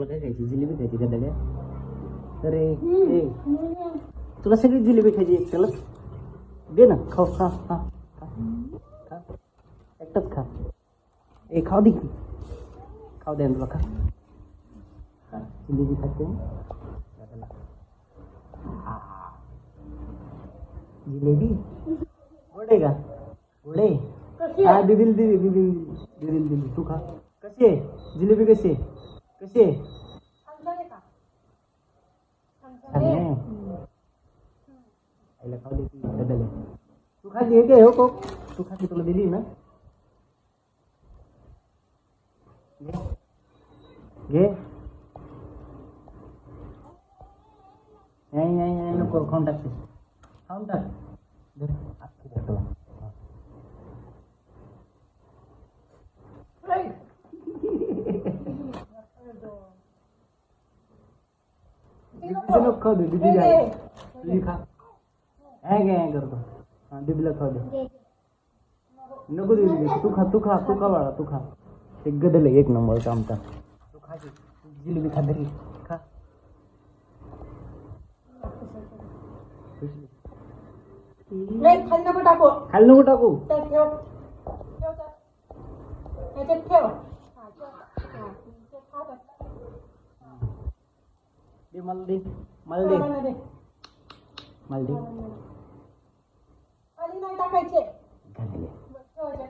तुला काय खायची? जिलेबी खायची का दादा? अरे ए, तुला सगळी जिलेबी खायची एकट्याला? दे ना, खाऊ. खा खा खा खा, एकटाच खा. ए खाऊ दे की, खाऊ दे ना तुला. खा खा, जिलेबी खाते दादाला. जिलेबी गोड आहे का? गोड आहे. हा दिदी तू खा. कशी आहे जिलेबी? कशी आहे? कशी आहे? छान आहे. आईला खाऊ दे की दादाला. तू खाल्ली आहे काय? हो को तू खाल्ली, तुला दिली ना. घे घे. नाही नको, खाऊन टाकते. खाऊन टाक. धर, आत घे तुला. दीदीला खाऊ दे. दीदी दीदी खा. काय करतो? हा दीदीला खाऊ दे. नको दीदी, तू खा बाळा, तू खा. एक गदल आहे, एक नंबरचा आमचा. तू खा की, जिलेबी खा. तरी खा. खाली नको टाकू. खाली नको टाकू. ठेव. दे मला, दे मला, दे मला, दे. खाली नाही टाकायचे. खाल्ले.